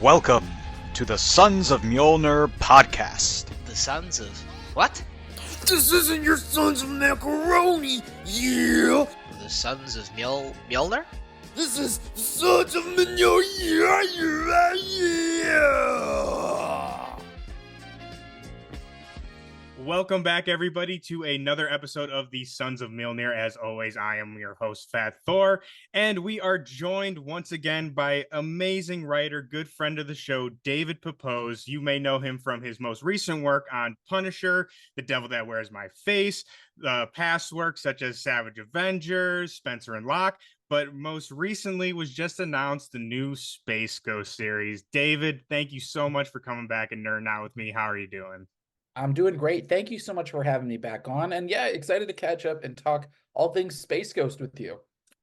Welcome to the Sons of Mjolnir podcast. The Sons of... what? This isn't your Sons of Macaroni, yeah! The Sons of Mjolnir? This is Sons of Mjolnir, yeah, yeah! Welcome back, everybody, to another episode of the Sons of Mjolnir. As always, I am your host, Fat Thor, and we are joined once again by amazing writer, good friend of the show, David Pepose. You may know him from his most recent work on Punisher, The Devil That Wears My Face, past work such as Savage Avengers, Spencer and Locke, but most recently was just announced the new Space Ghost series. David, thank you so much for coming back and nerding out with me. How are you doing? I'm doing great. Thank you so much for having me back on. And yeah, excited to catch up and talk all things Space Ghost with you.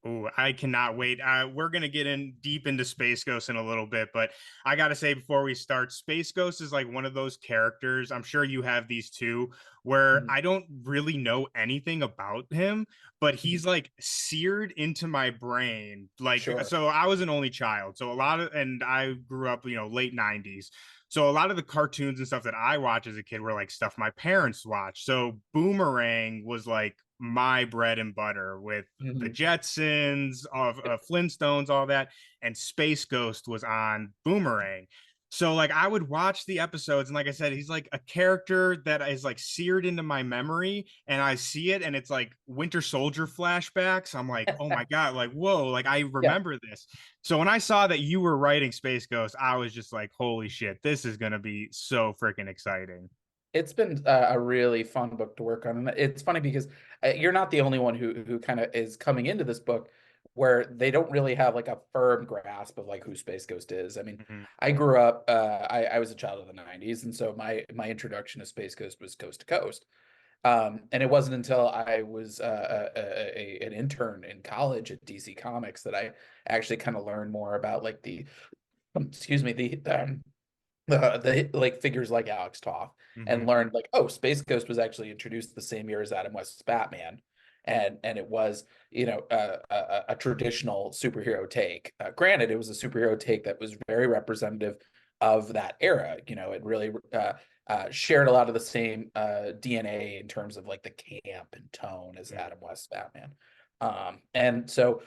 Oh, I cannot wait. We're going to get in deep into Space Ghost in a little bit, but I got to say before we start, Space Ghost is like one of those characters, I'm sure you have these too, where I don't really know anything about him, but he's like seared into my brain. Like, So I was an only child. So and I grew up, late 90s. So a lot of the cartoons and stuff that I watched as a kid were like stuff my parents watched. So Boomerang was like my bread and butter with the Jetsons, of Flintstones, all that, and Space Ghost was on Boomerang. So like I would watch the episodes, and like I said, he's like a character that is like seared into my memory, and I see it and it's like Winter Soldier flashbacks. I'm like, oh my God, like, whoa, like I remember this. So when I saw that you were writing Space Ghost, I was just like, holy shit, this is gonna be so freaking exciting. It's been a really fun book to work on. And it's funny because you're not the only one who kind of is coming into this book where they don't really have like a firm grasp of like who Space Ghost is. I mean, I grew up, I was a child of the 90s. And so my introduction to Space Ghost was Coast to Coast. And it wasn't until I was an intern in college at DC Comics that I actually kind of learned more about like the like figures like Alex Toth, and learned like, oh, Space Ghost was actually introduced the same year as Adam West's Batman, and it was a traditional superhero take. Granted, it was a superhero take that was very representative of that era. It really shared a lot of the same DNA in terms of like the camp and tone as Adam West's Batman. And so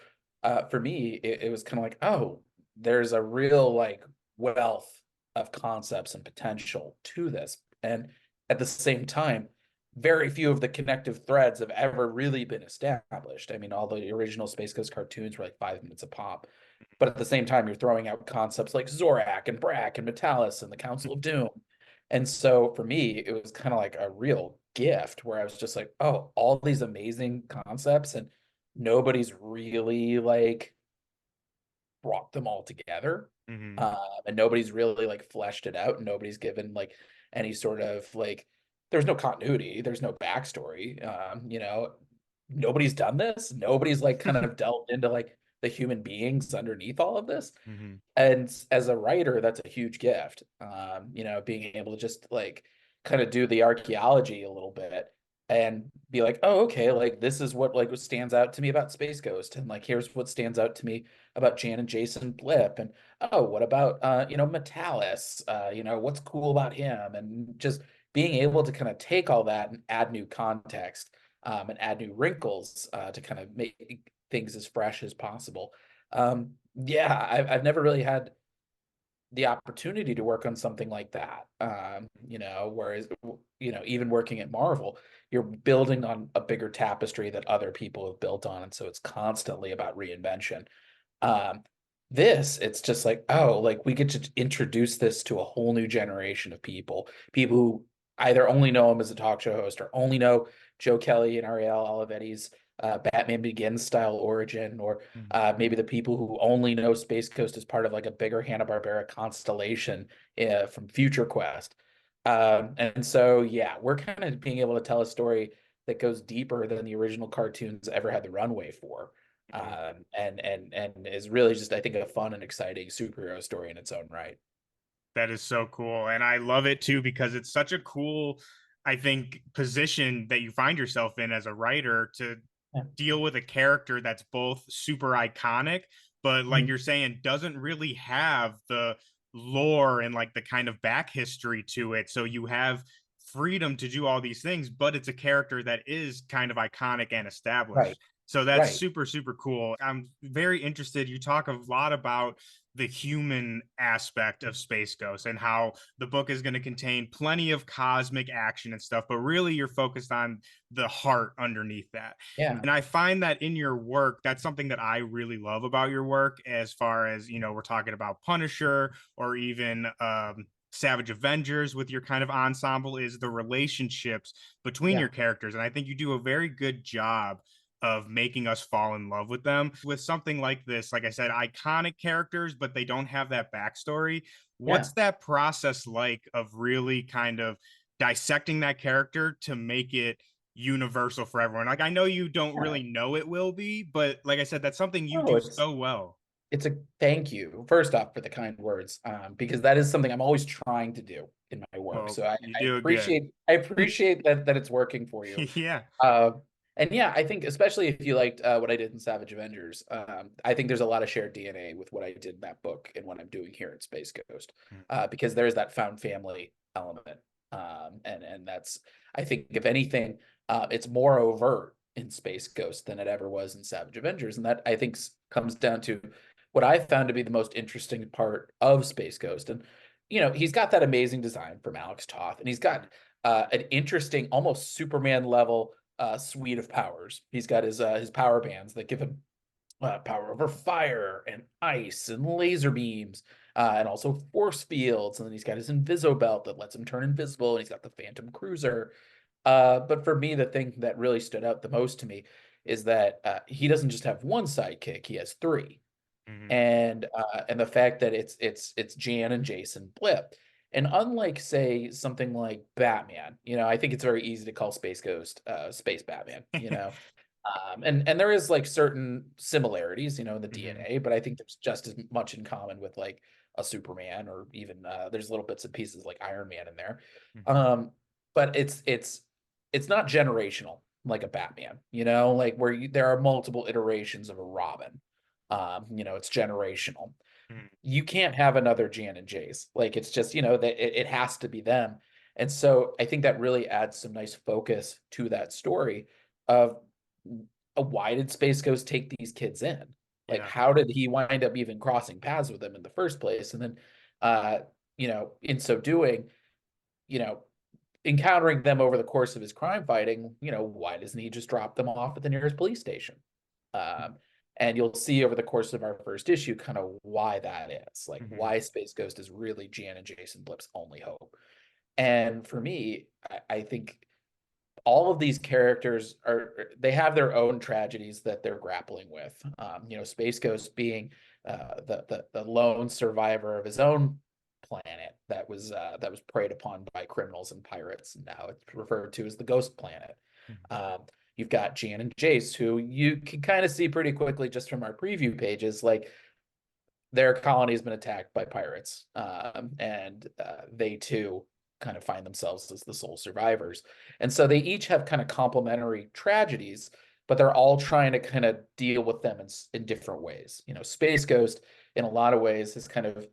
for me, it was kind of like, oh, there's a real like wealth of concepts and potential to this. And at the same time, very few of the connective threads have ever really been established. I mean, all the original Space Ghost cartoons were like 5 minutes a pop. But at the same time, you're throwing out concepts like Zorak and Brak and Metalis and the Council of Doom. And so for me, it was kind of like a real gift where I was just like, oh, all these amazing concepts, and nobody's really like brought them all together. And nobody's really like fleshed it out, and nobody's given like any sort of like, there's no continuity, there's no backstory. Nobody's done this, nobody's like kind of delved into like the human beings underneath all of this. And as a writer, that's a huge gift. Being able to just like kind of do the archaeology a little bit and be like, oh, okay, like this is what like stands out to me about Space Ghost, and like here's what stands out to me about Jan and Jace and Blip, and oh, what about Metalis? What's cool about him? And just being able to kind of take all that and add new context, and add new wrinkles to kind of make things as fresh as possible. I've never really had the opportunity to work on something like that. Whereas, even working at Marvel, you're building on a bigger tapestry that other people have built on. And so it's constantly about reinvention. It's just like, oh, like we get to introduce this to a whole new generation of people who either only know him as a talk show host or only know Joe Kelly and Ariel Olivetti's Batman Begins style origin, or maybe the people who only know Space Ghost as part of like a bigger Hanna-Barbera constellation from Future Quest. And so, yeah, we're kind of being able to tell a story that goes deeper than the original cartoons ever had the runway for. And is really just, I think, a fun and exciting superhero story in its own right. That is so cool. And I love it too, because it's such a cool, I think, position that you find yourself in as a writer to deal with a character that's both super iconic, but like you're saying, doesn't really have the lore and like the kind of back history to it. So you have freedom to do all these things, but it's a character that is kind of iconic and established. Right. So that's Right. super, super cool. I'm very interested. You talk a lot about the human aspect of Space Ghost and how the book is going to contain plenty of cosmic action and stuff, but really you're focused on the heart underneath that. Yeah. And I find that in your work, that's something that I really love about your work, as far as, you know, we're talking about Punisher or even Savage Avengers with your kind of ensemble, is the relationships between your Yeah. characters. And I think you do a very good job of making us fall in love with them. With something like this, like I said, iconic characters, but they don't have that backstory. Yeah. What's that process like of really kind of dissecting that character to make it universal for everyone? Like, I know you don't Yeah. really know it will be, but like I said, that's something you Oh, do so well. it's a thank you first off for the kind words, because that is something I'm always trying to do in my work. Well, So I, you I do it good. appreciate I appreciate that it's working for you. Yeah. Uh, and yeah, I think especially if you liked what I did in Savage Avengers, I think there's a lot of shared DNA with what I did in that book and what I'm doing here in Space Ghost, because there's that found family element, and that's, I think if anything, it's more overt in Space Ghost than it ever was in Savage Avengers, and that I think comes down to what I found to be the most interesting part of Space Ghost. And he's got that amazing design from Alex Toth, and he's got an interesting, almost Superman level suite of powers. He's got his power bands that give him power over fire and ice and laser beams, and also force fields. And then he's got his Inviso belt that lets him turn invisible, and he's got the Phantom Cruiser. But for me, the thing that really stood out the most to me is that he doesn't just have one sidekick; he has three. Mhm. And the fact that it's Jan and Jace and Blip. And unlike, say, something like Batman, I think it's very easy to call Space Ghost Space Batman. And there is like certain similarities, in the Mhm. DNA, but I think there's just as much in common with like a Superman, or even there's little bits and pieces like Iron Man in there. Mhm. But it's not generational like a Batman, like where there are multiple iterations of a Robin. It's generational. Mhm. You can't have another Jan and Jace. Like, it's just, that it has to be them. And so I think that really adds some nice focus to that story of why did Space Ghost take these kids in? Like, Yeah. how did he wind up even crossing paths with them in the first place? And then, in so doing, you know, encountering them over the course of his crime fighting, why doesn't he just drop them off at the nearest police station? Um, and you'll see over the course of our first issue kind of why that is, like Mhm. why Space Ghost is really Jan and Jason Blip's only hope. And for me, I think all of these characters they have their own tragedies that they're grappling with. Space Ghost being the lone survivor of his own planet that was preyed upon by criminals and pirates, and now it's referred to as the Ghost Planet. Mhm. You've got Jan and Jace, who you can kind of see pretty quickly just from our preview pages, like their colony has been attacked by pirates, and they too kind of find themselves as the sole survivors. And so they each have kind of complementary tragedies, but they're all trying to kind of deal with them in different ways. Space Ghost, in a lot of ways, is kind of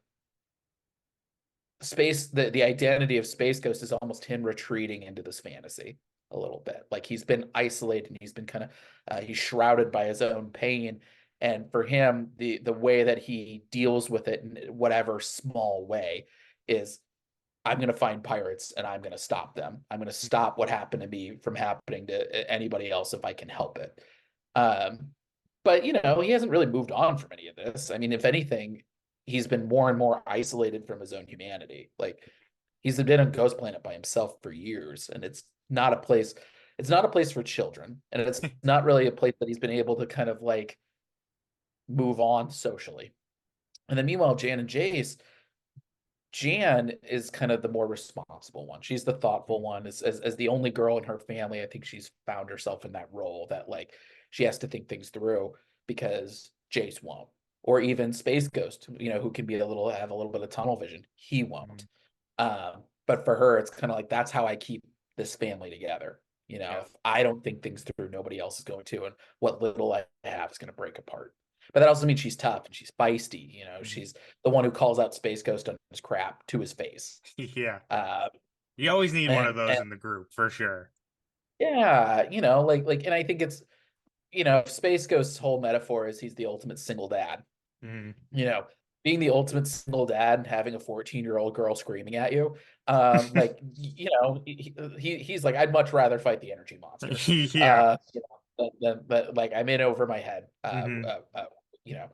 the identity of Space Ghost is almost him retreating into this fantasy a little bit. Like, he's been isolated, and he's been kind of he's shrouded by his own pain. And for him, the way that he deals with it in whatever small way is, I'm going to find pirates and I'm going to stop them. I'm going to stop what happened to me from happening to anybody else if I can help it. But he hasn't really moved on from any of this. I mean, if anything, he's been more and more isolated from his own humanity. Like, he's been on Ghost Planet by himself for years, and it's not a place. It's not a place for children, and it's not really a place that he's been able to kind of like move on socially. And then meanwhile, Jan and Jace, Jan is kind of the more responsible one. She's the thoughtful one. As the only girl in her family, I think she's found herself in that role that, like, she has to think things through because Jace won't. Or even Space Ghost, who can have a little bit of tunnel vision. He won't. But for her, it's kind of like, that's how I keep this family together. Yeah. If I don't think things through, nobody else is going to, and what little I have is going to break apart. But that also means she's tough and she's feisty. You know, Mhm. she's the one who calls out Space Ghost on his crap to his face. Yeah. Uh, You always need one of those and in the group for sure. yeah, you know, and I think it's, you know, Space Ghost's whole metaphor is he's the ultimate single dad. Mhm. You know, being the ultimate single dad and having a 14-year-old girl screaming at you, you know, he's like, I'd much rather fight the energy monster. Yeah. You know, but like I'm in over my head. Mhm. You know,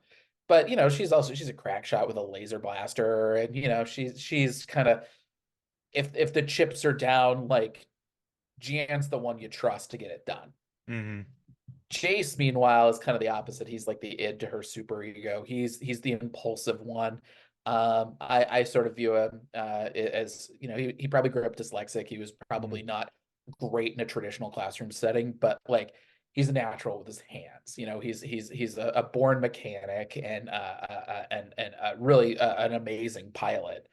but you know, she's a crack shot with a laser blaster, and you know, she's kind of, if the chips are down, like Jan's the one you trust to get it done. Mhm. Jace, meanwhile, is kind of the opposite. He's like the id to her super ego. He's the impulsive one. I sort of view him as, you know, he probably grew up dyslexic. He was probably Mhm. not great in a traditional classroom setting, but like he's a natural with his hands. You know, he's a born mechanic and really an amazing pilot.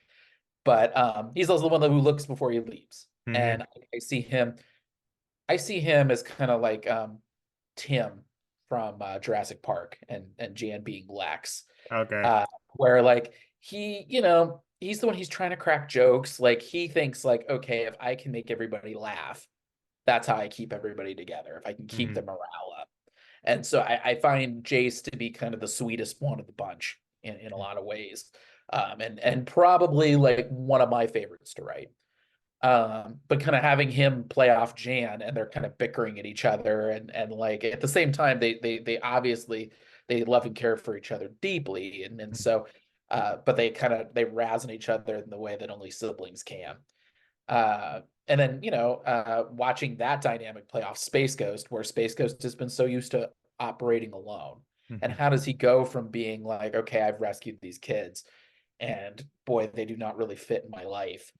But he's also the one who looks before he leaves. Mhm. And I see him as kind of like Tim from Jurassic Park, and Jan being Lex, Okay. uh, where like he, you know, he's the one, he's trying to crack jokes. Like he thinks like, okay, if I can make everybody laugh, that's how I keep everybody together. If I can keep Mhm. the morale up. And so I find Jace to be kind of the sweetest one of the bunch in a lot of ways. And probably like one of my favorites to write. But kind of having him play off Jan, and they're kind of bickering at each other, and like at the same time they obviously they love and care for each other deeply, and so but they razz on each other in the way that only siblings can. And then, you know, watching that dynamic play off Space Ghost, where Space Ghost has been so used to operating alone, and Mhm. how does he go from being like, okay, I've rescued these kids and boy, they do not really fit in my life,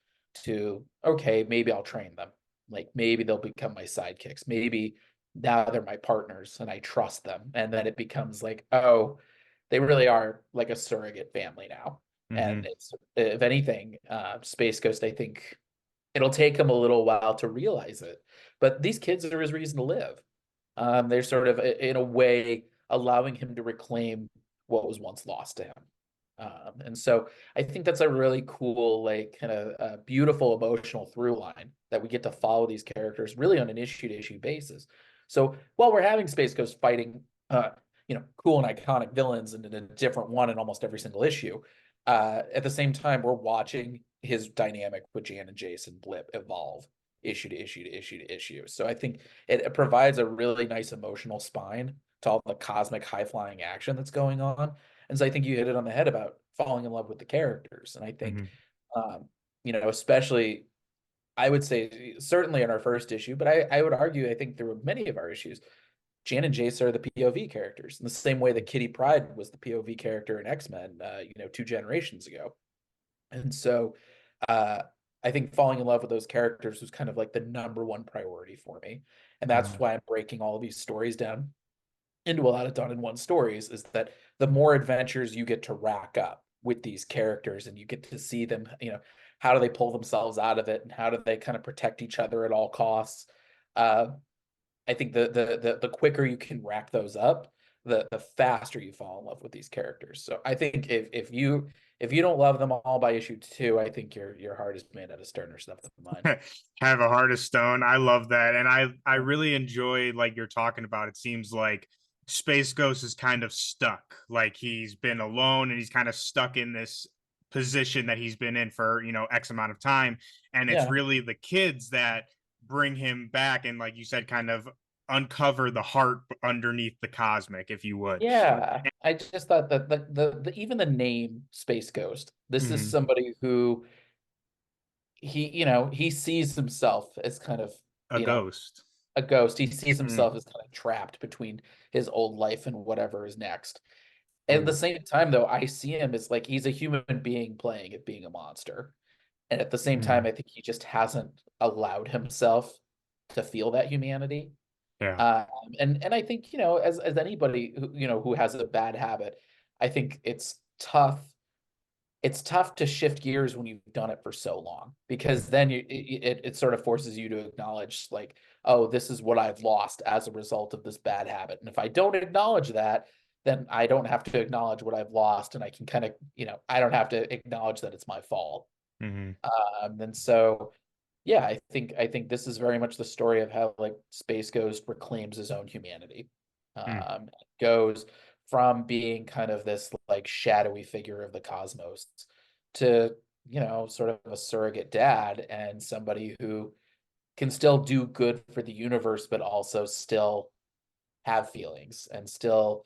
to okay, maybe I'll train them. Like maybe they'll become my sidekicks. Maybe now they're my partners and I trust them. And then it becomes like, oh, they really are like a surrogate family now. And Mhm. it's, if anything, Space Ghost, I think it'll take him a little while to realize it. But these kids are his reason to live. They're sort of, in a way, allowing him to reclaim what was once lost to him. And so I think that's a really cool, like, kind of beautiful emotional through line that we get to follow these characters really on an issue to issue basis. So while we're having Space Ghost fighting, you know, cool and iconic villains and in a different one in almost every single issue, at the same time, we're watching his dynamic with Jan and Jace and Blip evolve issue to issue to issue to issue. So I think it provides a really nice emotional spine to all the cosmic high flying action that's going on. And so I think you hit it on the head about falling in love with the characters. And I think, Mhm. you know, especially, I would say certainly in our first issue, but I would argue, I think through many of our issues, Jan and Jace are the POV characters in the same way that Kitty Pryde was the POV character in X-Men, you know, 2 generations ago. And so uh, I think falling in love with those characters was kind of like the number one priority for me. And that's Mhm. why I'm breaking all of these stories down into a lot of done in one stories, is that the more adventures you get to rack up with these characters and you get to see them, you know, how do they pull themselves out of it and how do they kind of protect each other at all costs. Uh, I think the quicker you can rack those up, the faster you fall in love with these characters. So I think if you don't love them all by issue 2, I think your heart is made out of sterner stuff than mine. Have a heart of stone. I love that. And I really enjoy, like you're talking about. It seems like Space Ghost is kind of stuck. Like he's been alone and he's kind of stuck in this position that he's been in for, X amount of time. And it's Yeah. really the kids that bring him back and, like you said, kind of uncover the heart underneath the cosmic, if you would. Yeah. I just thought that the even the name Space Ghost, this is Mhm. somebody who you know, he sees himself as kind of, A you know, ghost. a ghost. He sees Mm. himself as kind of trapped between his old life and whatever is next. At the Ooh. same time, though, I see him as like he's a human being playing at being a monster. And at the same time, Mhm. I think he just hasn't allowed himself to feel that humanity. Yeah. Um, and I think, you know, as anybody who, you know, who has a bad habit, I think it's tough to shift gears when you've done it for so long, because then it sort of forces you to acknowledge like, oh, this is what I've lost as a result of this bad habit. And if I don't acknowledge that, then I don't have to acknowledge what I've lost, and I can kind of, I don't have to acknowledge that it's my fault. Mm-hmm. And so, yeah, I think this is very much the story of how like Space Ghost reclaims his own humanity. Goes from being kind of this like shadowy figure of the cosmos to, sort of a surrogate dad and somebody who can still do good for the universe, but also still have feelings and still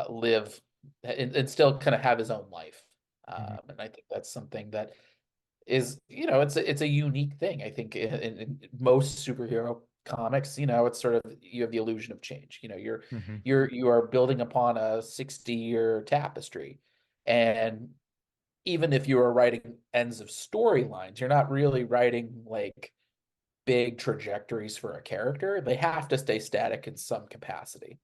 live and still kind of have his own life. And I think that's something that is, it's a unique thing. I think in most superhero comics, it's sort of, you have the illusion of change. Mm-hmm. You are building upon a 60-year tapestry, and even if you are writing ends of storylines, you're not really writing like big trajectories for a character. They have to stay static in some capacity.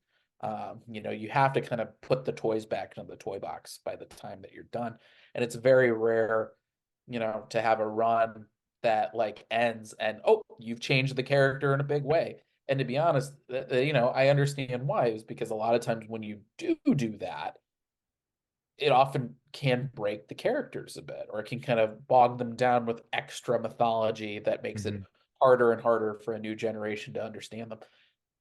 You have to kind of put the toys back into the toy box by the time that you're done. And it's very rare, to have a run that like ends and, oh, you've changed the character in a big way. And to be honest, I understand why. Is because a lot of times when you do that, it often can break the characters a bit, or it can kind of bog them down with extra mythology that makes it Mm-hmm. harder and harder for a new generation to understand them.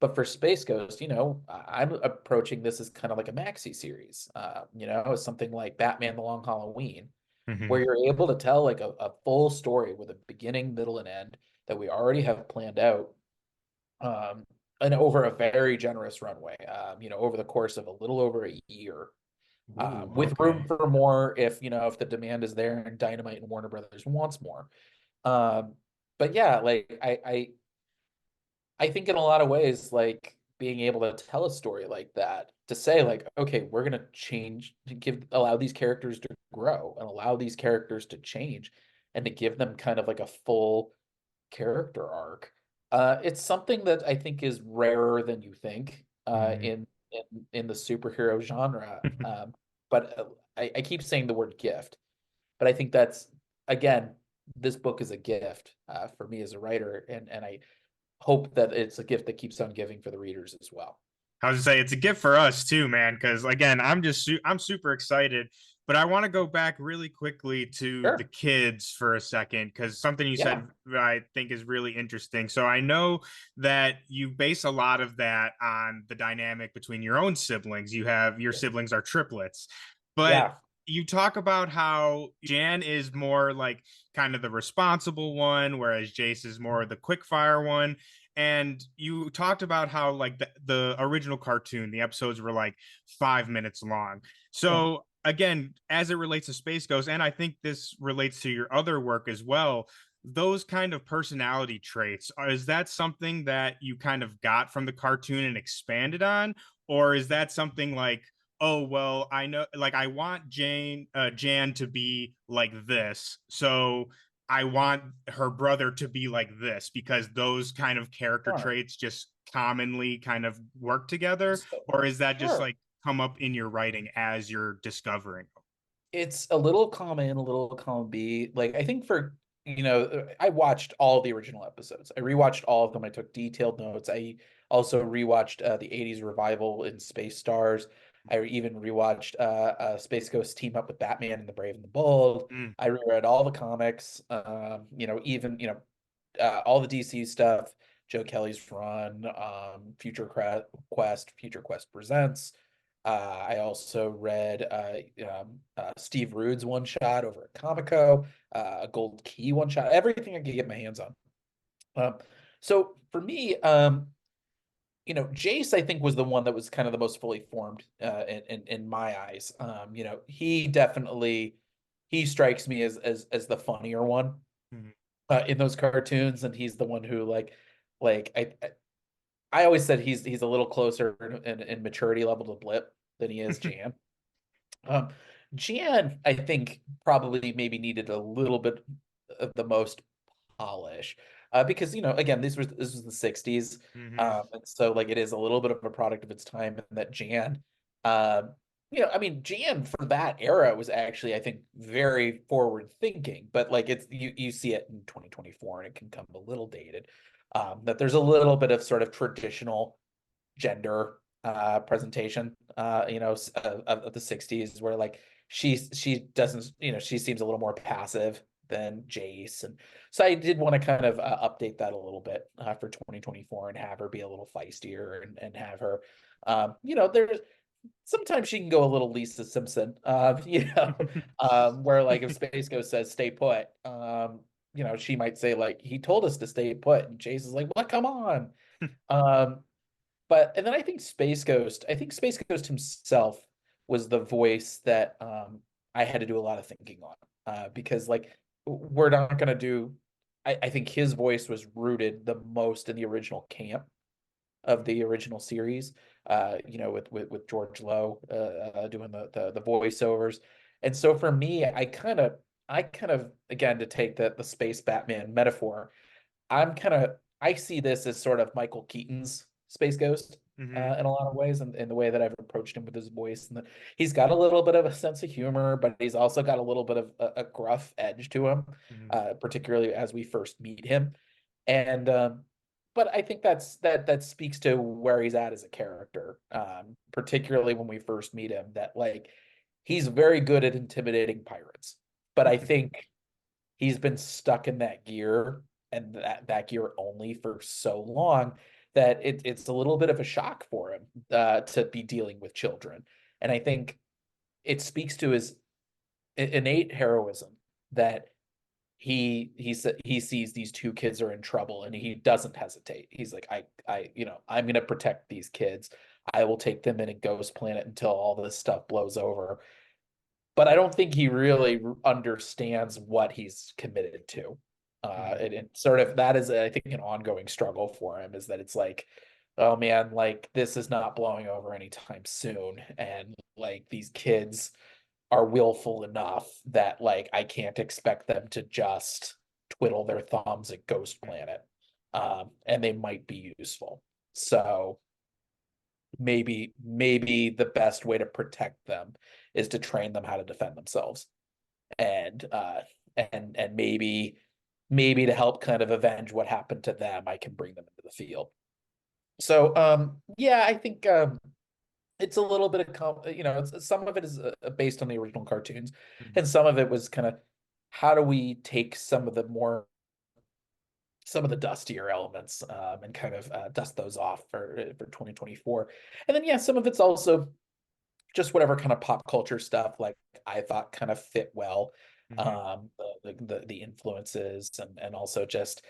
But for Space Ghost, I'm approaching this as kind of like a maxi series, as something like Batman: The Long Halloween, Mm-hmm. where you're able to tell like a full story with a beginning, middle, and end that we already have planned out, um, and over a very generous runway, over the course of a little over a year, Ooh, with room okay. for more if the demand is there and Dynamite and Warner Brothers wants more. Um, but yeah, like I think in a lot of ways, like being able to tell a story like that, to say like, okay, we're gonna change, allow these characters to grow and allow these characters to change, and to give them kind of like a full character arc. It's something that I think is rarer than you think, Mm-hmm. in the superhero genre. But I keep saying the word gift, but I think that's, again, this book is a gift, for me as a writer, and I hope that it's a gift that keeps on giving for the readers as well. I was to say it's a gift for us too, man. Because again, I'm super excited, but I want to go back really quickly to the Sure. kids for a second because something you Yeah. said I think is really interesting. So I know that you base a lot of that on the dynamic between your own siblings. You have your siblings are triplets, but Yeah. you talk about how Jan is more like kind of the responsible one, whereas Jace is more the quick fire one. And you talked about how like the original cartoon, the episodes were like 5 minutes long. Yeah. So again, as it relates to Space Ghost, and I think this relates to your other work as well, those kind of personality traits, is that something that you kind of got from the cartoon and expanded on? Or is that something like, oh well, I know, like I want Jan to be like this, so I want her brother to be like this because those kind of character Sure. traits just commonly kind of work together? So, Or is that just sure. like come up in your writing as you're discovering? It's a little column A and a little column B. Like I think I watched all the original episodes. I rewatched all of them. I took detailed notes. I also rewatched the '80s revival in Space Stars. I even rewatched Space Ghost team up with Batman and the Brave and the Bold. Mm, I reread all the comics. Even all the DC stuff. Joe Kelly's run, Future Quest Presents. I also read Steve Rude's one shot over at Comico, a Gold Key one shot, everything I could get my hands on. Um, so for me, Jace, I think, was the one that was kind of the most fully formed, in my eyes. He strikes me as the funnier one, mm, in those cartoons, and he's the one who like I always said he's a little closer in maturity level to Blip than he is Jan. Um, Jan, I think, probably maybe needed a little bit of the most polish, because again, this was the '60s, mhm. and so like it is a little bit of a product of its time, and that Jan, I mean, Jan for that era was actually, I think, very forward thinking, but like you see it in 2024 and it can come a little dated. That there's a little bit of sort of traditional gender, presentation, of the 60s, where like she doesn't, she seems a little more passive than Jace. And so I did want to kind of update that a little bit for 2024 and have her be a little feistier, and have her, there's sometimes she can go a little Lisa Simpson, where like if Space Ghost says stay put, she might say like, he told us to stay put, and Jace is like, what, come on. um, and then I think Space Ghost himself was the voice that I had to do a lot of thinking on, because like we're not gonna do. I think his voice was rooted the most in the original camp of the original series, with George Lowe doing the voiceovers. And so for me, I kind of again, to take the space Batman metaphor, I see this as sort of Michael Keaton's Space Ghost, in a lot of ways, and in the way that I've approached him with his voice. And he's got a little bit of a sense of humor, but he's also got a little bit of a gruff edge to him, particularly as we first meet him. And but I think that speaks to where he's at as a character, particularly when we first meet him. That like he's very good at intimidating pirates, but I think he's been stuck in that gear, and that gear only, for so long that it's a little bit of a shock for him to be dealing with children. And I think it speaks to his innate heroism that he sees these two kids are in trouble, and he doesn't hesitate. He's like, I'm going to protect these kids. I will take them in a ghost planet until all this stuff blows over. But I don't think he really understands what he's committed to. And sort of that is, I think, an ongoing struggle for him, is that it's like, oh man, like this is not blowing over anytime soon. And like these kids are willful enough that like I can't expect them to just twiddle their thumbs at Ghost Planet. And they might be useful. So maybe the best way to protect them is to train them how to defend themselves. And maybe to help kind of avenge what happened to them, I can bring them into the field. So yeah, I think it's a little bit of some of it is based on the original cartoons, and some of it was kind of, how do we take some of the dustier elements, and kind of dust those off for 2024. And then yeah, some of it's also just whatever kind of pop culture stuff like I thought kind of fit well, the influences, and also just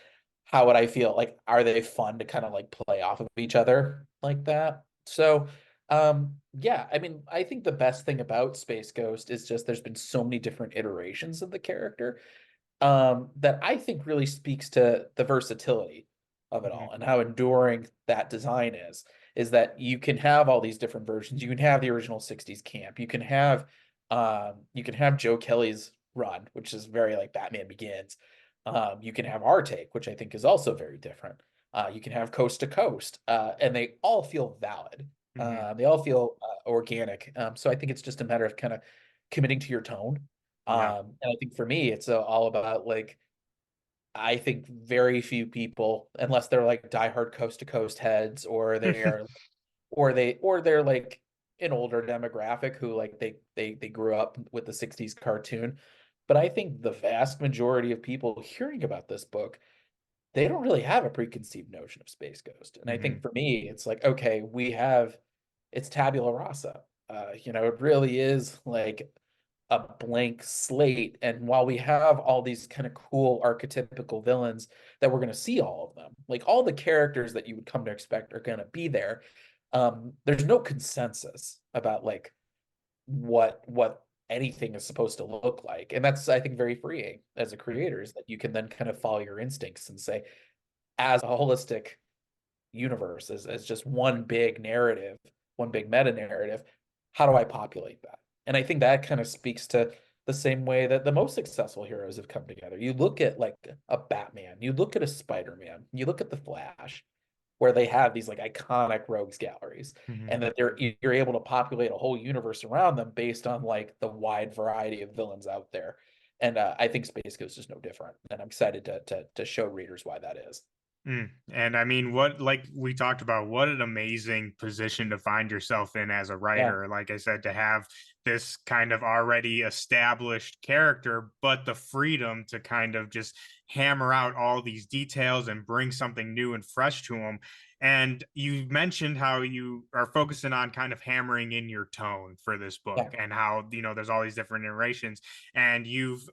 how would I feel like, are they fun to kind of like play off of each other like that. So yeah, I mean, I think the best thing about Space Ghost is just there's been so many different iterations of the character, that I think really speaks to the versatility of it all, and how enduring that design is that you can have all these different versions. You can have the original 60s camp, you can have Joe Kelly's run, which is very like Batman Begins. You can have our take, which I think is also very different. You can have Coast to Coast, and they all feel valid. They all feel organic. So I think it's just a matter of kind of committing to your tone. And I think for me, it's all about like, I think very few people, unless they're like diehard Coast to Coast heads, or they are, or they're like an older demographic who like they grew up with the 60s cartoon. But I think the vast majority of people hearing about this book, they don't really have a preconceived notion of Space Ghost. And I think for me, it's like, okay, it's tabula rasa. It really is like a blank slate. And while we have all these kind of cool archetypical villains that we're going to see, all of them, like all the characters that you would come to expect are going to be there. There's no consensus about like what anything is supposed to look like. And that's, I think, very freeing as a creator, is that you can then kind of follow your instincts and say, as a holistic universe, as just one big narrative, one big meta narrative, how do I populate that? And I think that kind of speaks to the same way that the most successful heroes have come together. You look at like a Batman, you look at a Spider-Man, you look at the Flash, where they have these like iconic rogues galleries, and that you're able to populate a whole universe around them based on like the wide variety of villains out there. And I think Space Ghost is no different, and I'm excited to show readers why that is. And I mean, what, like we talked about, what an amazing position to find yourself in as a Yeah, writer. Like I said, to have this kind of already established character, but the freedom to kind of just hammer out all these details and bring something new and fresh to them. And you mentioned how you are focusing on kind of hammering in your tone for this book yeah, and how, there's all these different iterations. And you've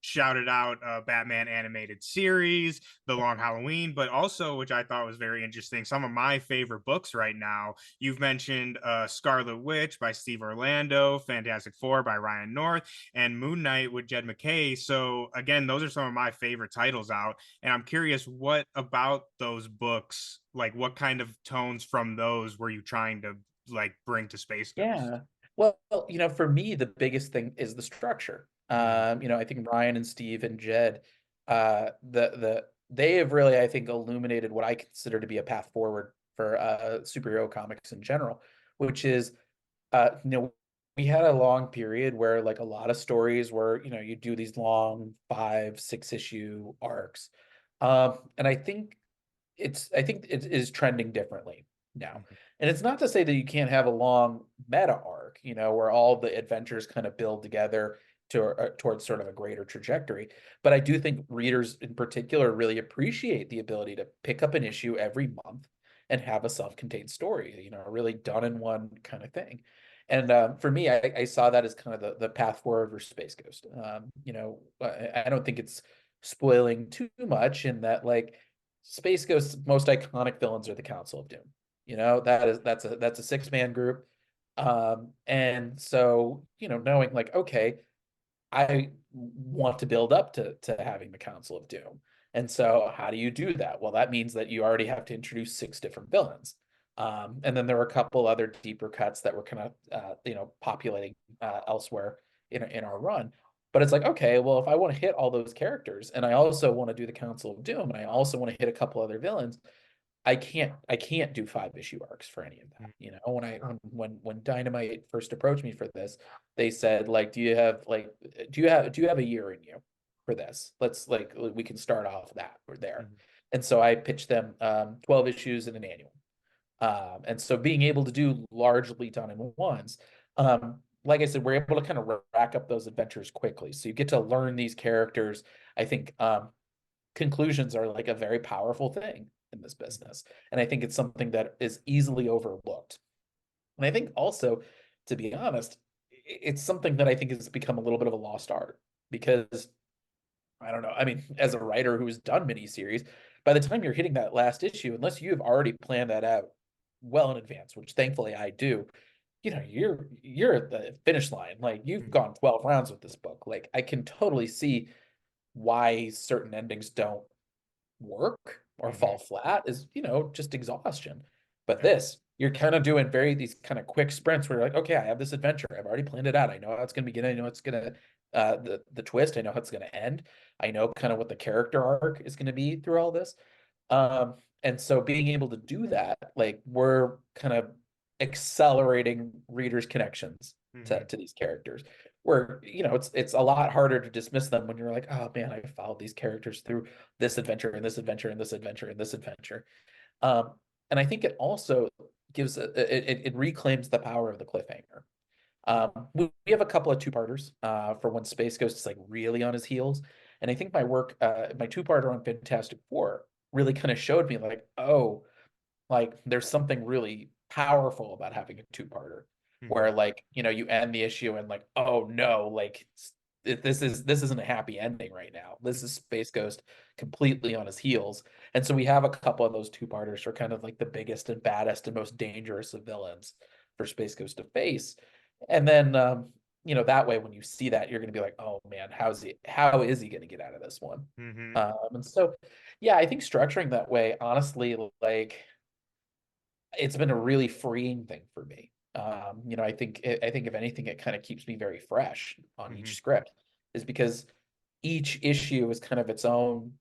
shouted out a Batman animated series, The Long Halloween, but also, which I thought was very interesting, some of my favorite books right now. You've mentioned Scarlet Witch by Steve Orlando, Fantastic Four by Ryan North, and Moon Knight with Jed McKay. So again, those are some of my favorite titles out. And I'm curious, what about those books, like what kind of tones from those were you trying to like bring to Space Ghost? yeah. Well, for me, the biggest thing is the structure. Mhm. I think Ryan and Steve and Jed, they have really, I think, illuminated what I consider to be a path forward for superhero comics in general, which is, we had a long period where like a lot of stories were, you do these long 5, 6 issue arcs. And I think it is trending differently now. Mhm. And it's not to say that you can't have a long meta arc, where all the adventures kind of build together towards sort of a greater trajectory. But I do think readers in particular really appreciate the ability to pick up an issue every month and have a self-contained story, a really done in one kind of thing. And for me, I saw that as kind of the path forward for Space Ghost. I don't think it's spoiling too much in that, like, Space Ghost's most iconic villains are the Council of Doom. That's a 6-man group. And so, knowing like, okay, I want to build up to having the Council of Doom. And so how do you do that? Well, that means that you already have to introduce 6 different villains. And then there were a couple other deeper cuts that were kind of populating elsewhere in our run. But it's like, okay, well, if I want to hit all those characters and I also want to do the Council of Doom and I also want to hit a couple other villains, I can't do 5 issue arcs for any of that. When Dynamite first approached me for this, they said, like, do you have a year in you for this? Let's, like, we can start off that or there. Mhm. And so I pitched them 12 issues in an annual. And so being able to do largely done in ones, like I said, we're able to kind of rack up those adventures quickly. So you get to learn these characters. I think conclusions are like a very powerful thing in this business. And I think it's something that is easily overlooked. And I think also, to be honest, it's something that I think has become a little bit of a lost art because I don't know. I mean, as a writer who's done miniseries, by the time you're hitting that last issue, unless you have already planned that out well in advance, which thankfully I do, you're at the finish line. Like, you've Mhm. gone 12 rounds with this book. Like, I can totally see why certain endings don't work or Mhm. fall flat is, just exhaustion. But Yeah. this, you're kind of doing these kind of quick sprints where you're like, okay, I have this adventure. I've already planned it out. I know how it's going to begin. I know it's going to, the twist. I know how it's going to end. I know kind of what the character arc is going to be through all this. And so being able to do that, like, we're kind of accelerating readers' connections Mhm. to these characters. Where, it's a lot harder to dismiss them when you're like, oh man, I followed these characters through this adventure and this adventure and this adventure and this adventure. Um, and I think it also it reclaims the power of the cliffhanger. We have a couple of two-parters for when Space Ghost is like really on his heels. And I think my two-parter on Fantastic Four really kind of showed me like, oh, like there's something really powerful about having a two-parter where, Mhm. like, you end the issue and like, oh no, like, this isn't a happy ending right now. This is Space Ghost completely on his heels. And so we have a couple of those two-parters for kind of like the biggest and baddest and most dangerous of villains for Space Ghost to face. And then that way when you see that, you're going to be like, oh man, how is he going to get out of this one? Mhm. And so yeah, I think structuring that way, honestly, like, it's been a really freeing thing for me. I think if anything, it kind of keeps me very fresh on each Mhm. script, is because each issue is kind of its own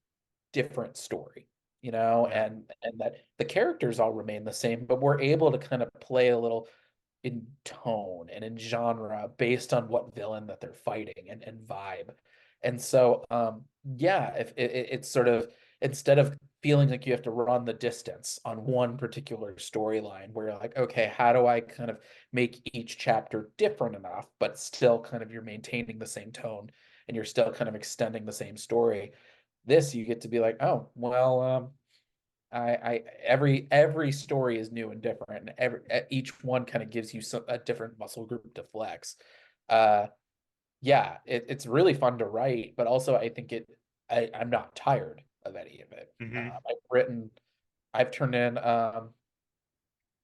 different story, Yeah. and that the characters all remain the same, but we're able to kind of play a little in tone and in genre based on what villain that they're fighting and vibe. And so yeah, if it's sort of, instead of feeling like you have to run the distance on one particular storyline where you're like, okay, how do I kind of make each chapter different enough, but still kind of you're maintaining the same tone and you're still kind of extending the same story. This you get to be like, oh, well, every story is new and different, and each one kind of gives you a different muscle group to flex. Yeah, it's really fun to write, but also I think I'm not tired of any of it. I've turned in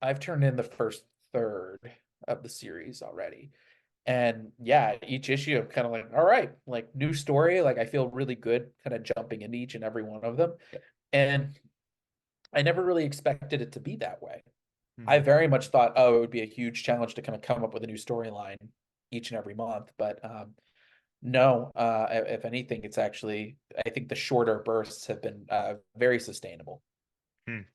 I've turned in the first third of the series already. And yeah, each issue I'm kind of like, all right, like new story. Like I feel really good kind of jumping into each and every one of them. And I never really expected it to be that way. I very much thought, oh, it would be a huge challenge to kind of come up with a new storyline each and every month. But no, if anything, it's actually, I think the shorter bursts have been very sustainable.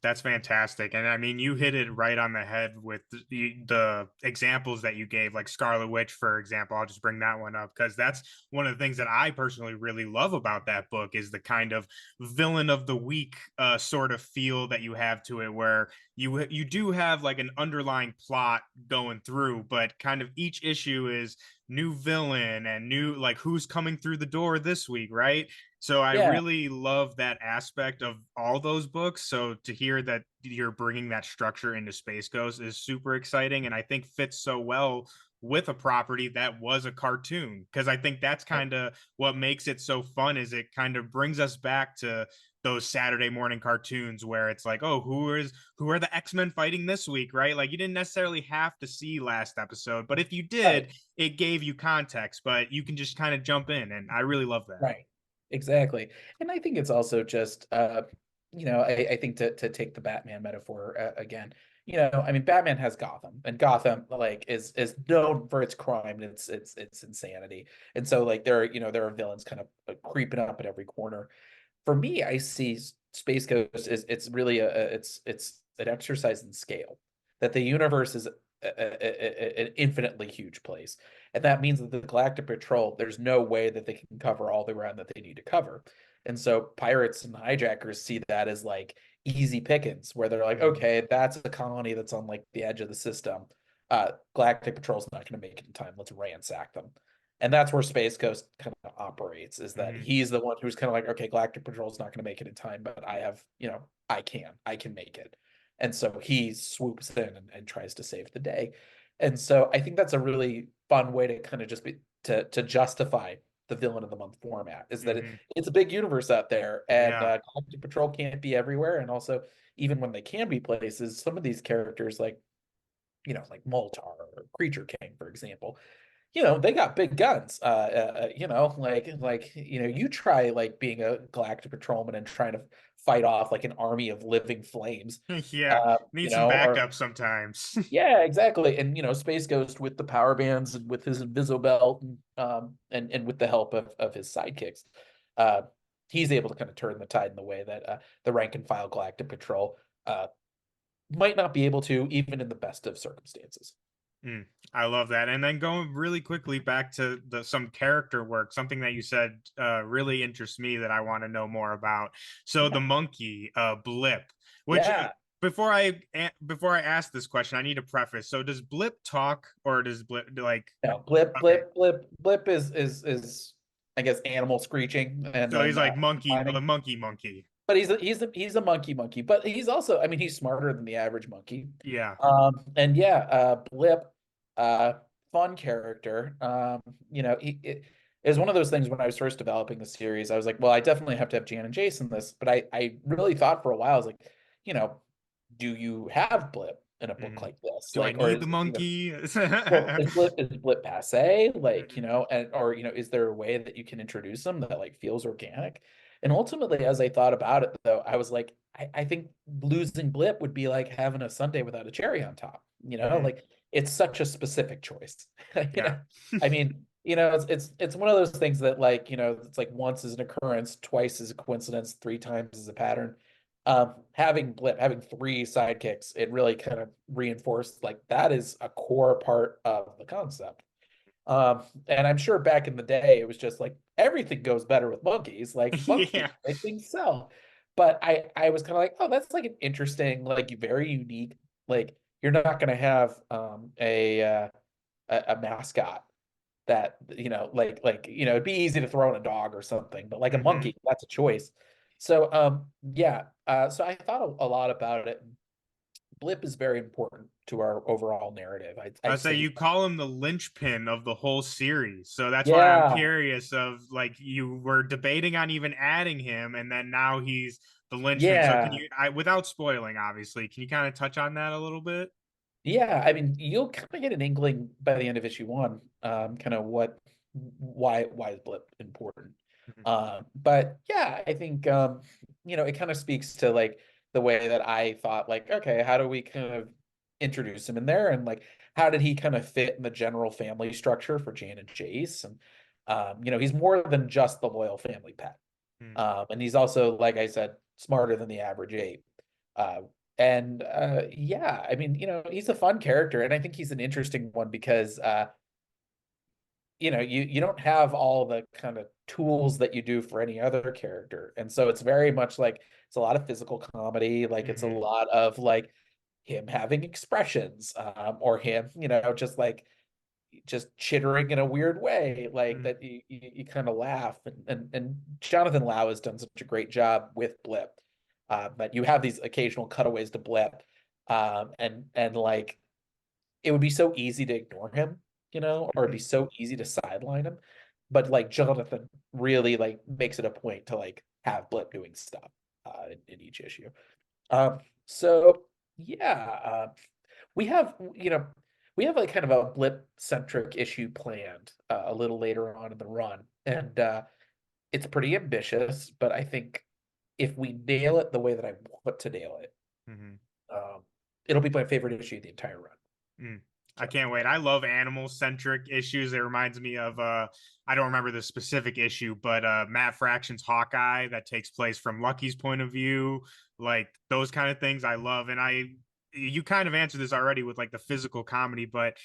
That's fantastic. And I mean, you hit it right on the head with the examples that you gave, like Scarlet Witch, for example. I'll just bring that one up because that's one of the things that I personally really love about that book is the kind of villain of the week sort of feel that you have to it, where you do have like an underlying plot going through, but kind of each issue is new villain and new, like, who's coming through the door this week, right? So I really love that aspect of all those books. So to hear that you're bringing that structure into Space Ghost is super exciting, and I think fits so well with a property that was a cartoon, because I think that's kind of what makes it so fun, is it kind of brings us back to those Saturday morning cartoons where it's like, oh, who are the X-Men fighting this week, right? Like you didn't necessarily have to see last episode, but if you did, it gave you context, but you can just kind of jump in, and I really love that. Right. Exactly. And I think it's also just I think to take the Batman metaphor again, I mean Batman has Gotham, and Gotham like is known for its crime and its insanity. And so like there are villains kind of creeping up at every corner. For me, I see Space Ghost is it's really it's an exercise in scale, that the universe is an infinitely huge place. And that means that the Galactic Patrol, there's no way that they can cover all the ground that they need to cover. And so pirates and hijackers see that as like easy pickings, where they're like, okay, that's a colony that's on like the edge of the system. Galactic Patrol's not going to make it in time. Let's ransack them. And that's where Space Ghost kind of operates, is that he's the one who's kind of like, okay, Galactic Patrol's not going to make it in time, but I have, I can make it. And so he swoops in and tries to save the day. And so I think that's a really fun way to kind of just be to justify the villain of the month format, is that it's a big universe out there, and Galactic Patrol can't be everywhere. And also, even when they can be places, some of these characters like Moltar or Creature King, for example, they got big guns. You try like being a Galactic Patrolman and trying to fight off like an army of living flames. Need some backup sometimes. Yeah, exactly. And Space Ghost with the power bands and with his Invisobelt and with the help of his sidekicks, he's able to kind of turn the tide in the way that the rank and file Galactic Patrol might not be able to, even in the best of circumstances. I love that. And then going really quickly back to some character work, something that you said really interests me that I want to know more about. So the monkey, Blip, which before I ask this question, I need a preface. So does Blip talk, or does Blip like? No, Blip is I guess animal screeching, and so then, he's like monkey, the monkey. But he's a monkey, but he's also, I mean, he's smarter than the average monkey. Yeah. And Blip, fun character. It is one of those things when I was first developing the series, I was like, well, I definitely have to have Jan and Jace in this. But I really thought for a while, I was like, do you have Blip in a book like this? Do like, I need the monkey? Is Blip passe? Like, is there a way that you can introduce them that like feels organic? And ultimately, as I thought about it, though, I was like, I think losing Blip would be like having a sundae without a cherry on top. Like it's such a specific choice. I mean, it's one of those things that like, it's like once is an occurrence, twice is a coincidence, three times is a pattern. Having Blip, having three sidekicks, it really kind of reinforced like that is a core part of the concept. And I'm sure back in the day, it was just like everything goes better with monkeys, like monkeys, things sell. but I was kind of like, oh, that's like an interesting, like very unique, like you're not going to have a mascot that it'd be easy to throw in a dog or something, but like a Hmm. monkey, that's a choice. So yeah, so I thought a lot about it. Blip is very important to our overall narrative. I I'd say say, you call him the linchpin of the whole series. So that's why I'm yeah, curious of like you were debating on even adding him and then now he's the linchpin. So can yeah, you without spoiling obviously, can you kind of touch on that a little bit? yeah. I mean, you'll kind of get an inkling by the end of issue one, kind of why is Blip important. Mhm. But yeah, I think it kind of speaks to like the way that I thought, like, okay, how do we kind of introduce him in there, and like how did he kind of fit in the general family structure for Jan and Jace? And he's more than just the loyal family pet. Mm. And he's also, like I said, smarter than the average ape. Uh, and yeah, I mean, he's a fun character, and I think he's an interesting one because you don't have all the kind of tools that you do for any other character. And so it's very much like it's a lot of physical comedy, like it's a Mhm. lot of like him having expressions, or him, just chittering in a weird way, like Mhm. that you kind of laugh. And Jonathan Lau has done such a great job with Blip. But you have these occasional cutaways to Blip, and like it would be so easy to ignore him, or it'd be Mhm. so easy to sideline him. But like Jonathan really like makes it a point to like have Blip doing stuff in each issue. So yeah, we have we have like kind of a Blip centric issue planned a little later on in the run, and it's pretty ambitious, but I think if we nail it the way that I want to nail it, Mhm. um, it'll be my favorite issue of the entire run. Mm. I So. can't wait. I love animal centric issues. It reminds me of I don't remember the specific issue, but Matt Fraction's Hawkeye that takes place from Lucky's point of view. Like those kind of things I love. And you kind of answered this already with like the physical comedy, but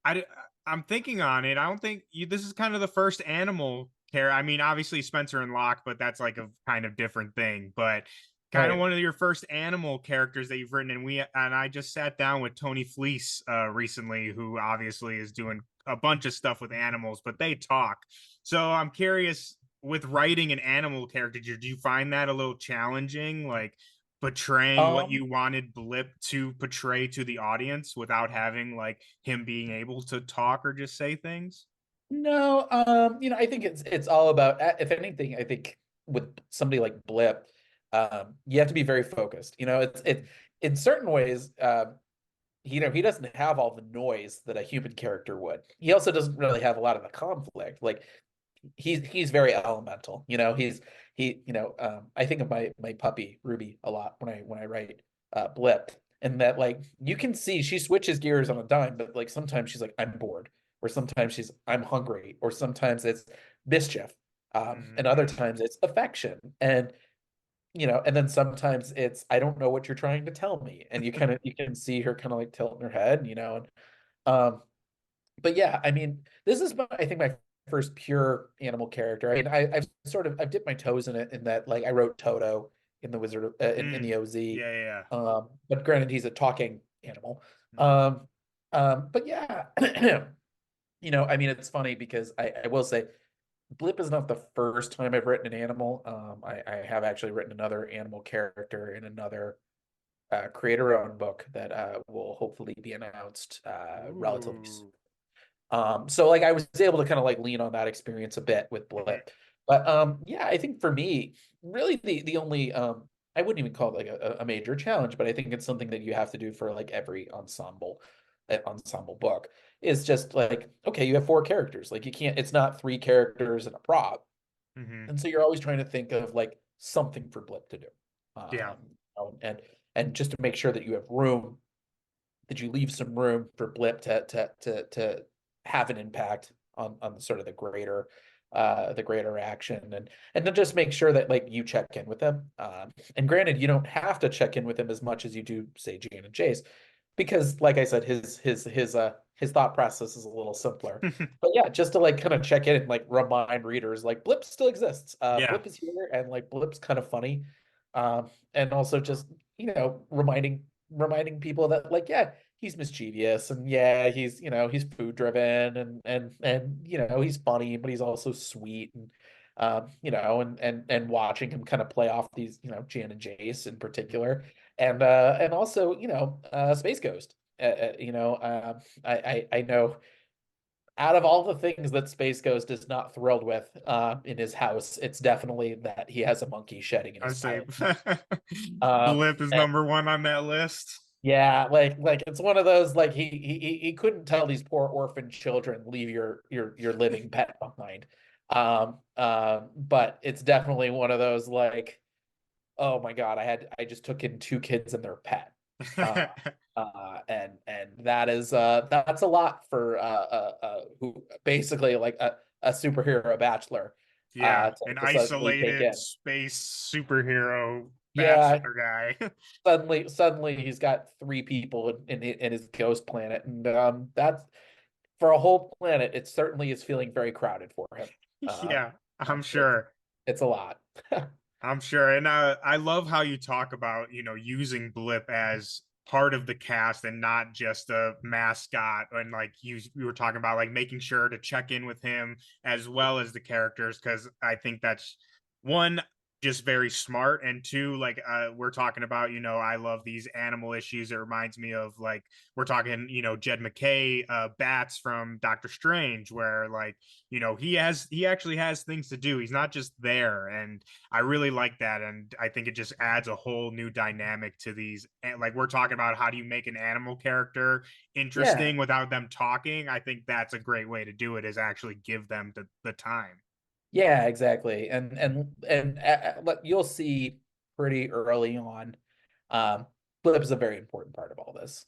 I I'm thinking on it. I don't think this is kind of the first animal care. I mean, obviously Spencer and Locke, but that's like a kind of different thing. But kind of Right. one of your first animal characters that you've written, and I just sat down with Tony Fleece recently, who obviously is doing a bunch of stuff with animals, but they talk. So I'm curious, with writing an animal character, did you find that a little challenging, like portraying what you Um, wanted Blip to portray to the audience without having like him being able to talk or just say things? no, I think it's all about, if anything, I think with somebody like Blip, you have to be very focused. It in certain ways, he doesn't have all the noise that a human character would. He also doesn't really have a lot of the conflict. Like he's very elemental. I think of my puppy Ruby a lot when I write Blip, and that like you can see she switches gears on a dime, but like sometimes she's like I'm bored, or sometimes she's I'm hungry, or sometimes it's mischief, and other Mm-hmm. times it's affection, and then sometimes it's I don't know what you're trying to tell me, and you can see her kind of like tilting her head, and um but yeah, I mean, this is I think my first pure animal character. I mean, I've dipped my toes in it in that like I wrote Toto in the in Mm. the OZ. Yeah, yeah. But granted, he's a talking animal. Mm-hmm. But yeah, I mean, it's funny because I will say Blip is not the first time I've written an animal. I have actually written another animal character in another creator-owned book that will hopefully be announced relatively soon. Ooh. So like I was able to kind of like lean on that experience a bit with Mhm. Blip. But yeah, I think for me, really the only I wouldn't even call it like a major challenge, but I think it's something that you have to do for like every ensemble book is just like, okay, you have four characters. Like you can't, it's not three characters and a prop. Mhm. And so you're always trying to think of like something for Blip to do. Yeah. And just to make sure that you have room, that you leave some room for Blip to have an impact on sort of the greater action, and to just make sure that like you check in with them. And granted, you don't have to check in with him as much as you do, say, Jan and Jace, because like I said, his thought process is a little simpler. But yeah, just to like kind of check in and like remind readers like Blip still exists. Yeah. Blip is here, and like Blip's kind of funny. And also just, reminding people that, like, yeah, he's mischievous, and yeah, he's food driven, and he's funny, but he's also sweet, and and watching him kind of play off these, Jan and Jace in particular, and also, Space Ghost. I know, out of all the things that Space Ghost is not thrilled with in his house, it's definitely that he has a monkey shedding in I his say pipe. Blip is And number one on that list. yeah, like it's one of those, like, he couldn't tell these poor orphan children, leave your living pet behind. But it's definitely one of those, like, oh my God, I just took in two kids and their pet. And that's a lot for who basically, like, a superhero bachelor Yeah, an to suddenly take isolated in. space superhero Yeah, bachelor guy. suddenly he's got three people in his ghost planet, and that's, for a whole planet, it certainly is feeling very crowded for him. Yeah, I'm It's sure. it's a lot. I'm sure. And I love how you talk about, using Blip as part of the cast and not just a mascot. And like you were talking about, like, making sure to check in with him as well as the characters, because I think that's one, just very smart, and two, like, we're talking about, I love these animal issues. It reminds me of, like, we're talking, Jed McKay, Bats from Doctor Strange, where, like, he actually has things to do. He's not just there. And I really like that, and I think it just adds a whole new dynamic to these. And like, we're talking about, how do you make an animal character Yeah. interesting without them talking? I think that's a great way to do it, is actually give them the time. Yeah, exactly. But you'll see pretty early on, Blip is a very important part of all this.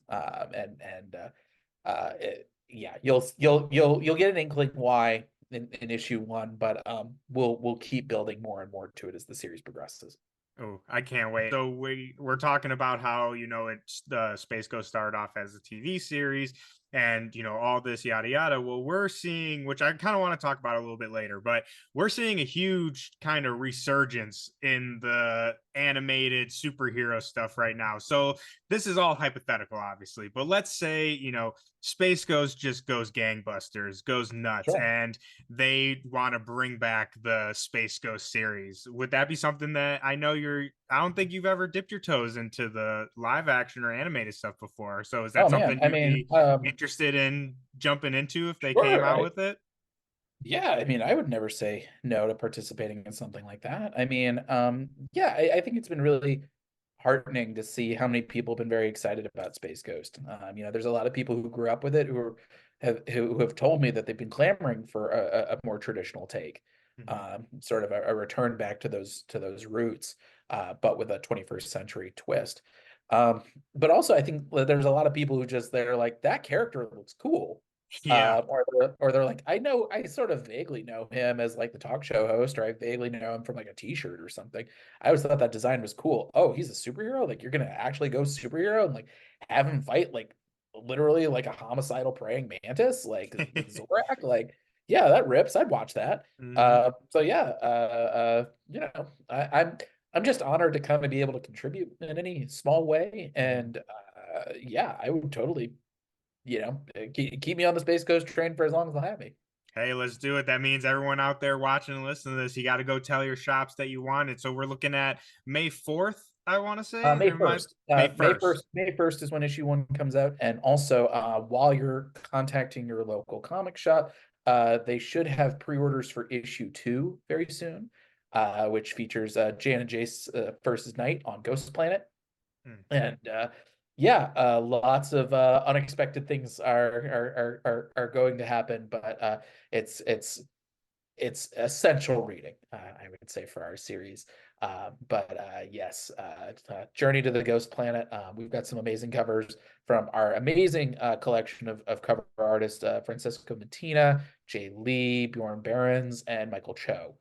Yeah, you'll get an inkling why in issue one, but we'll keep building more and more to it as the series progresses. Oh, I can't wait. So we're talking about how, it's the Space Ghost started off as a TV series, and, all this yada yada. Well, we're seeing, which I kind of want to talk about a little bit later, but we're seeing a huge kind of resurgence in the animated superhero stuff right now. So this is all hypothetical, obviously, but let's say, Space Ghost just goes gangbusters, goes nuts, Sure. and they want to bring back the Space Ghost series. Would that be something that, I don't think you've ever dipped your toes into the live action or animated stuff before. So is Oh that man, something I you'd mean, be interested in jumping into if they came sure. out with it? Yeah, I mean, I would never say no to participating in something like that. I mean, yeah, I think it's been really heartening to see how many people have been very excited about Space Ghost. There's a lot of people who grew up with it who have told me that they've been clamoring for a more traditional take, Mhm. sort of a return back to those roots, but with a 21st century twist. But also, I think that there's a lot of people who just, they're like, that character looks cool. Yeah. Or they're like, I sort of vaguely know him as, like, the talk show host, or I vaguely know him from, like, a t-shirt or something. I always thought that design was cool. Oh, he's a superhero? Like, you're gonna actually go superhero and, like, have him fight, like, literally like a homicidal praying mantis, like with Zorak? Like, yeah, that rips. I'd watch that. Mhm. So yeah, I'm just honored to kind of be able to contribute in any small way. Mhm. And yeah, I would totally, keep me on the Space Coast train for as long as they'll have me. Hey, let's do it. That means everyone out there watching and listening to this, you got to go tell your shops that you want it. So we're looking at May 4th, I want to say. May There might 1st. May May 1st. 1st. May 1st is when issue one comes out. And also, while you're contacting your local comic shop, they should have pre-orders for issue two very soon, which features Jan and Jace versus Night on Ghost Planet. Hmm. And yeah, lots of unexpected things are going to happen, but it's essential reading, I would say, for our series. But yes, Journey to the Ghost Planet. We've got some amazing covers from our amazing collection of cover artists, Francisco Mattina, Jay Lee, Bjorn Behrens, and Michael Cho.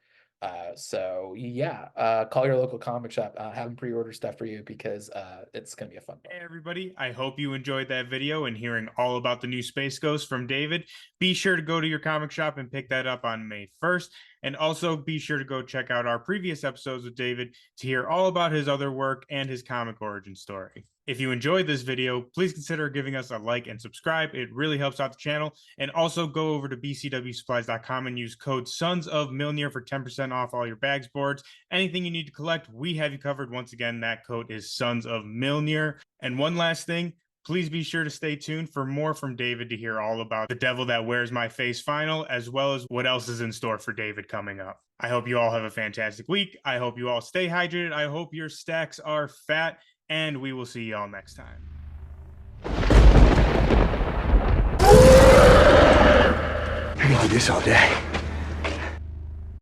So yeah, call your local comic shop, have them pre-order stuff for you because it's gonna be a fun one. Hey everybody, I hope you enjoyed that video and hearing all about the new Space Ghost from David. Be sure to go to your comic shop and pick that up on May 1st. And also be sure to go check out our previous episodes with David to hear all about his other work and his comic origin story. If you enjoyed this video, please consider giving us a like and subscribe. It really helps out the channel. And also go over to bcwsupplies.com and use code Sons of Mjolnir for 10% off all your bags, boards, anything you need to collect. We have you covered. Once again, that code is Sons of Mjolnir. And one last thing, please be sure to stay tuned for more from David to hear all about The Devil That Wears My Face final, as well as what else is in store for David coming up. I hope you all have a fantastic week. I hope you all stay hydrated. I hope your stacks are fat, and we will see y'all next time. I can do this all day.